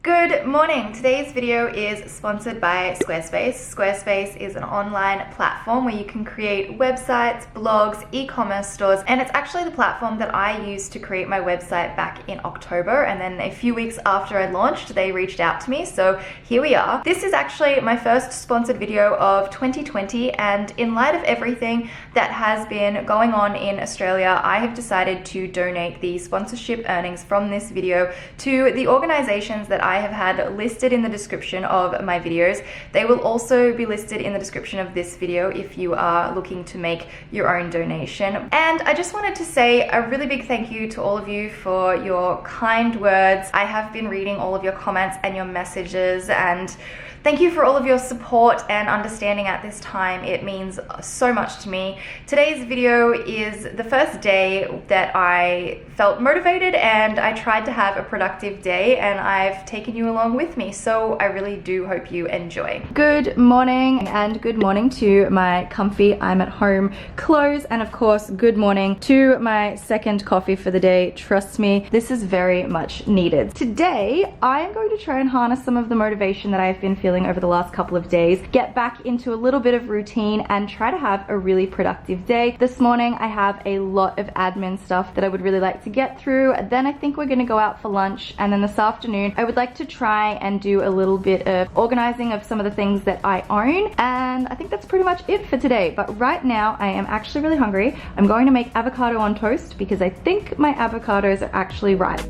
Good morning. Today's video is sponsored by Squarespace. Squarespace is an online platform where you can create websites, blogs, e-commerce stores, and it's actually the platform that I used to create my website back in October, and then a few weeks after I launched, they reached out to me, so here we are. This is actually my first sponsored video of 2020, and in light of everything that has been going on in Australia, I have decided to donate the sponsorship earnings from this video to the organizations that I have had listed in the description of my videos. They will also be listed in the description of this video if you are looking to make your own donation. And I just wanted to say a really big thank you to all of you for your kind words. I have been reading all of your comments and your messages, and thank you for all of your support and understanding at this time. It means so much to me. Today's video is the first day that I felt motivated and I tried to have a productive day, and I've taken you along with me, so I really do hope you enjoy. Good morning, and good morning to my comfy I'm at home clothes, and of course good morning to my second coffee for the day. Trust me, this is very much needed. Today I am going to try and harness some of the motivation that I've been feeling over the last couple of days, get back into a little bit of routine and try to have a really productive day. This morning I have a lot of admin stuff that I would really like to get through. Then I think we're gonna go out for lunch, and then this afternoon I would like to try and do a little bit of organizing of some of the things that I own, and I think that's pretty much it for today. But right now I am actually really hungry. I'm going to make avocado on toast because I think my avocados are actually ripe.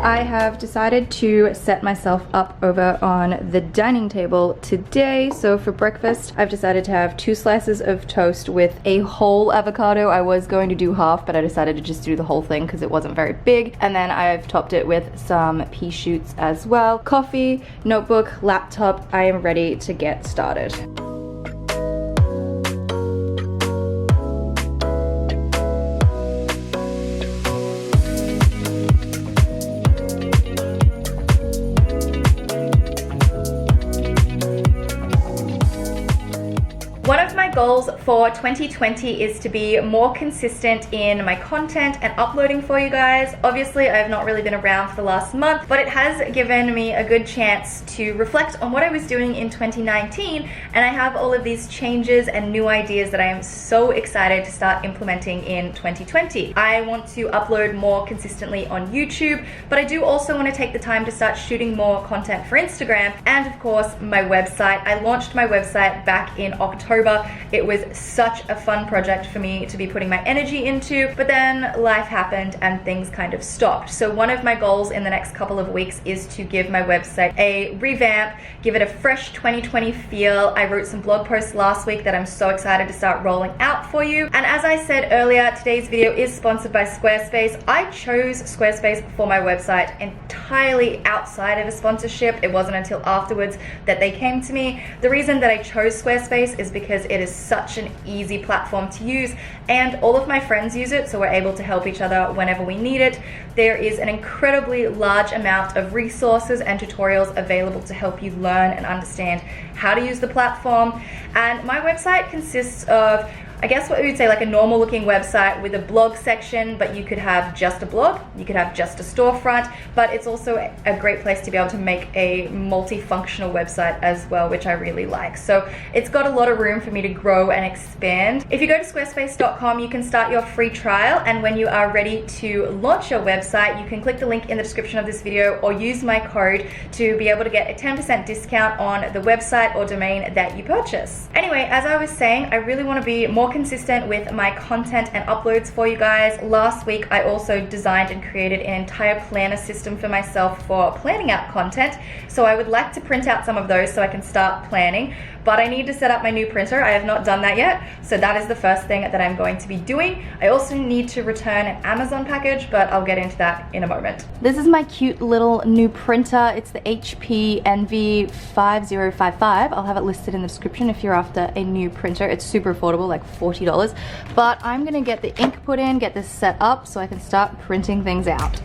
I have decided to set myself up over on the dining table today. So for breakfast, I've decided to have 2 slices of toast with a whole avocado. I was going to do half, but I decided to just do the whole thing because it wasn't very big. And then I've topped it with some pea shoots as well. Coffee, notebook, laptop. I am ready to get started. One of my goals for 2020 is to be more consistent in my content and uploading for you guys. Obviously, I have not really been around for the last month, but it has given me a good chance to reflect on what I was doing in 2019, and I have all of these changes and new ideas that I am so excited to start implementing in 2020. I want to upload more consistently on YouTube, but I do also want to take the time to start shooting more content for Instagram, and of course, my website. I launched my website back in October. It was such a fun project for me to be putting my energy into, but then life happened and things kind of stopped. So one of my goals in the next couple of weeks is to give my website a revamp, give it a fresh 2020 feel. I wrote some blog posts last week that I'm so excited to start rolling out for you. And as I said earlier, today's video is sponsored by Squarespace. I chose Squarespace for my website entirely outside of a sponsorship. It wasn't until afterwards that they came to me. The reason that I chose Squarespace is because it is such an easy platform to use, and all of my friends use it, so we're able to help each other whenever we need it. There is an incredibly large amount of resources and tutorials available to help you learn and understand how to use the platform. And my website consists of, I guess what we would say like a normal looking website with a blog section, but you could have just a blog, you could have just a storefront, but it's also a great place to be able to make a multifunctional website as well, which I really like. So it's got a lot of room for me to grow and expand. If you go to squarespace.com, you can start your free trial, and when you are ready to launch your website, you can click the link in the description of this video or use my code to be able to get a 10% discount on the website or domain that you purchase. Anyway, as I was saying, I really want to be more consistent with my content and uploads for you guys. Last week I also designed and created an entire planner system for myself for planning out content, so I would like to print out some of those so I can start planning, but I need to set up my new printer. I have not done that yet, so that is the first thing that I'm going to be doing. I also need to return an Amazon package, but I'll get into that in a moment. This is my cute little new printer. It's the HP Envy 5055. I'll have it listed in the description if you're after a new printer. It's super affordable, like $40, but I'm gonna get the ink put in, get this set up so I can start printing things out.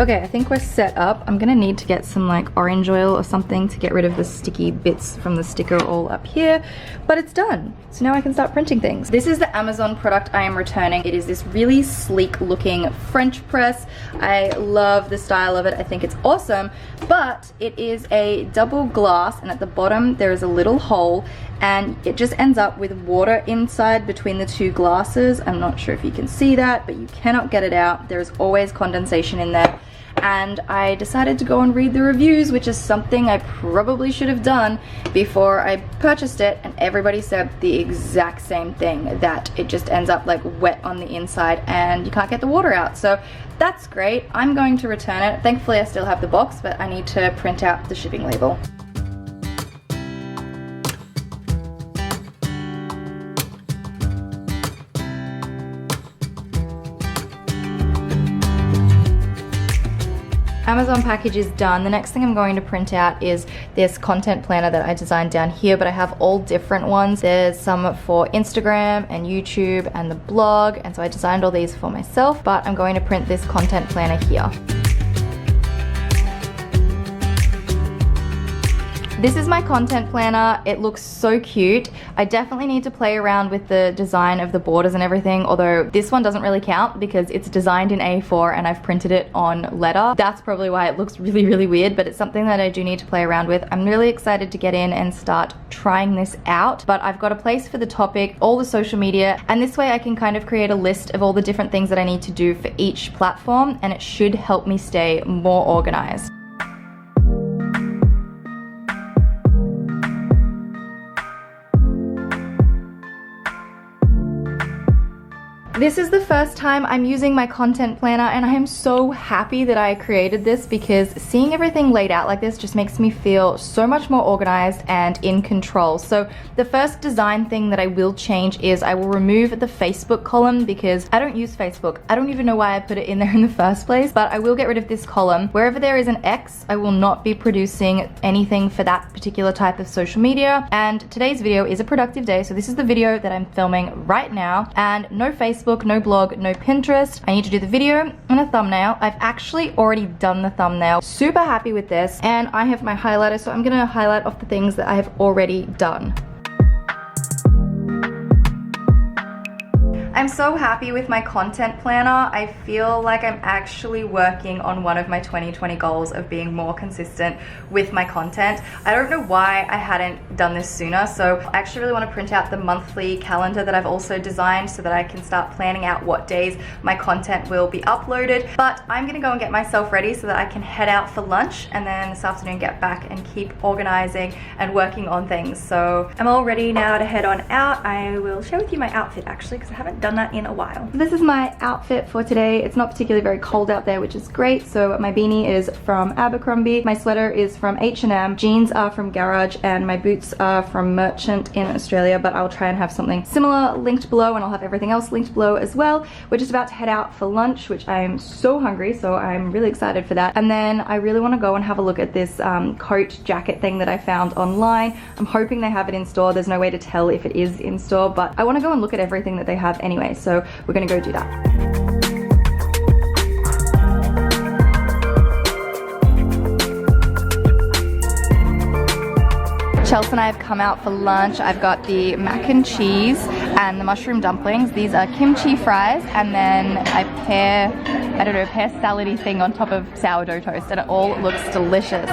Okay, I think we're set up. I'm gonna need to get some like orange oil or something to get rid of the sticky bits from the sticker all up here, but it's done. So now I can start printing things. This is the Amazon product I am returning. It is this really sleek looking French press. I love the style of it. I think it's awesome, but it is a double glass, and at the bottom there is a little hole, and it just ends up with water inside between the two glasses. I'm not sure if you can see that, but you cannot get it out. There's always condensation in there. And I decided to go and read the reviews, which is something I probably should have done before I purchased it, and everybody said the exact same thing, that it just ends up like wet on the inside and you can't get the water out. So that's great. I'm going to return it. Thankfully I still have the box, but I need to print out the shipping label. Amazon package is done. The next thing I'm going to print out is this content planner that I designed down here, but I have all different ones. There's some for Instagram and YouTube and the blog, and so I designed all these for myself, but I'm going to print this content planner here. This is my content planner. It looks so cute. I definitely need to play around with the design of the borders and everything, although this one doesn't really count because it's designed in A4 and I've printed it on letter. That's probably why it looks really, really weird, but it's something that I do need to play around with. I'm really excited to get in and start trying this out, but I've got a place for the topic, all the social media, and this way I can kind of create a list of all the different things that I need to do for each platform, and it should help me stay more organized. This is the first time I'm using my content planner, and I am so happy that I created this because seeing everything laid out like this just makes me feel so much more organized and in control. So the first design thing that I will change is I will remove the Facebook column because I don't use Facebook. I don't even know why I put it in there in the first place, but I will get rid of this column. Wherever there is an X, I will not be producing anything for that particular type of social media. And today's video is a productive day, so this is the video that I'm filming right now, and no Facebook, no blog, no Pinterest. I need to do the video and a thumbnail. I've actually already done the thumbnail. Super happy with this, and I have my highlighter, so I'm gonna highlight off the things that I have already done. I'm so happy with my content planner. I feel like I'm actually working on one of my 2020 goals of being more consistent with my content. I don't know why I hadn't done this sooner, so I actually really want to print out the monthly calendar that I've also designed so that I can start planning out what days my content will be uploaded. But I'm gonna go and get myself ready so that I can head out for lunch and then this afternoon get back and keep organizing and working on things. So I'm all ready now to head on out. I will share with you my outfit actually because I haven't done that in a while. This is my outfit for today. It's not particularly very cold out there, which is great. So my beanie is from Abercrombie, my sweater is from H&M, jeans are from Garage, and my boots are from Merchant in Australia, but I'll try and have something similar linked below, and I'll have everything else linked below as well. We're just about to head out for lunch, which I'm so hungry, so I'm really excited for that. And then I really want to go and have a look at this coat jacket thing that I found online. I'm hoping they have it in store. There's no way to tell if it is in store, but I want to go and look at everything that they have anyway, so we're gonna go do that. Chelsea and I have come out for lunch. I've got the mac and cheese and the mushroom dumplings. These are kimchi fries, and then a pear salad-y thing on top of sourdough toast, and it all looks delicious.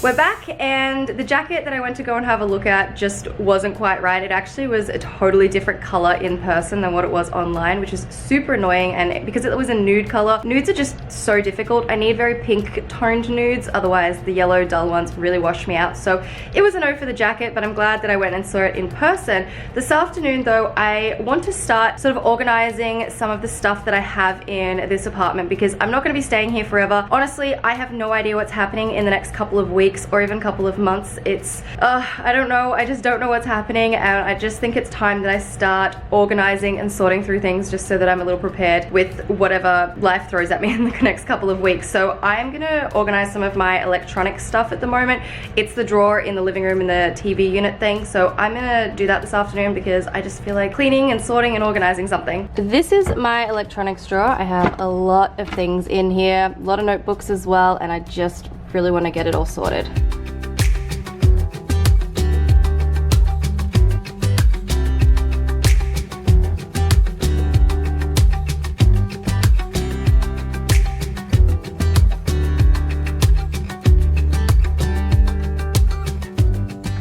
We're back, and the jacket that I went to go and have a look at just wasn't quite right. It actually was a totally different color in person than what it was online, which is super annoying, and because it was a nude color, nudes are just so difficult. I need very pink toned nudes, otherwise the yellow dull ones really wash me out. So it was a no for the jacket, but I'm glad that I went and saw it in person. This afternoon though, I want to start sort of organizing some of the stuff that I have in this apartment because I'm not going to be staying here forever. Honestly, I have no idea what's happening in the next couple of weeks. weeks or even a couple of months. It's, I don't know, I just don't know what's happening, and I just think it's time that I start organizing and sorting through things just so that I'm a little prepared with whatever life throws at me in the next couple of weeks. So I'm gonna organize some of my electronic stuff at the moment. It's the drawer in the living room in the TV unit thing, so I'm gonna do that this afternoon because I just feel like cleaning and sorting and organizing something. This is my electronics drawer. I have a lot of things in here, a lot of notebooks as well, and I just really want to get it all sorted.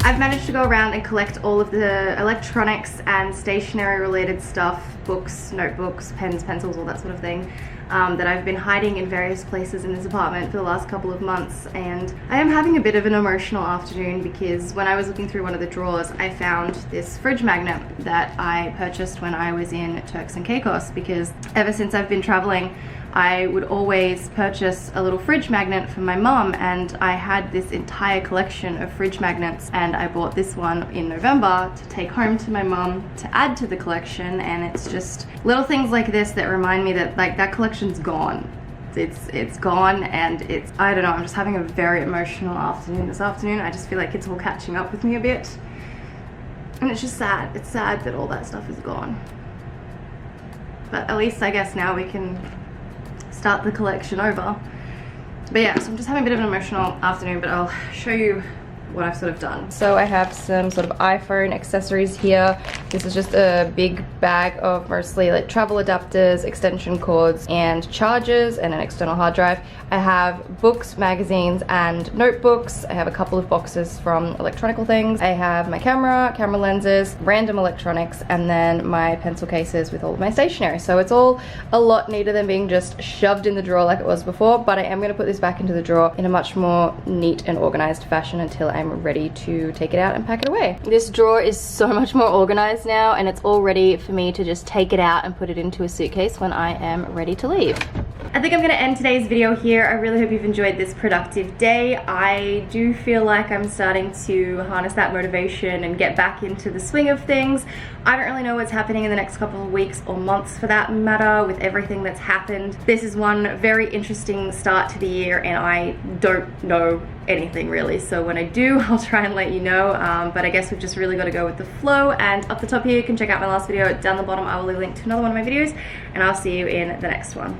I've managed to go around and collect all of the electronics and stationery related stuff, books, notebooks, pens, pencils, all that sort of thing, that I've been hiding in various places in this apartment for the last couple of months. And I am having a bit of an emotional afternoon because when I was looking through one of the drawers, I found this fridge magnet that I purchased when I was in Turks and Caicos, because ever since I've been traveling, I would always purchase a little fridge magnet for my mom, and I had this entire collection of fridge magnets, and I bought this one in November to take home to my mom to add to the collection. And it's just little things like this that remind me that like that collection's gone. It's gone, and it's, I don't know, I'm just having a very emotional afternoon this afternoon. I just feel like it's all catching up with me a bit, and it's just sad. It's sad that all that stuff is gone, but at least I guess now we can start the collection over. But yeah, so I'm just having a bit of an emotional afternoon, but I'll show you what I've sort of done. So I have some sort of iPhone accessories here. This is just a big bag of mostly like travel adapters, extension cords, and chargers, and an external hard drive. I have books, magazines, and notebooks. I have a couple of boxes from electronical things. I have my camera lenses, random electronics, and then my pencil cases with all of my stationery. So it's all a lot neater than being just shoved in the drawer like it was before, but I am gonna put this back into the drawer in a much more neat and organized fashion until I'm ready to take it out and pack it away. This drawer is so much more organized now, and it's all ready for me to just take it out and put it into a suitcase when I am ready to leave. I think I'm gonna end today's video here. I really hope you've enjoyed this productive day. I do feel like I'm starting to harness that motivation and get back into the swing of things. I don't really know what's happening in the next couple of weeks or months for that matter with everything that's happened. This is one very interesting start to the year, and I don't know anything really, so when I do, I'll try and let you know, but I guess we've just really got to go with the flow. And up the top here you can check out my last video. Down the bottom I will leave a link to another one of my videos, and I'll see you in the next one.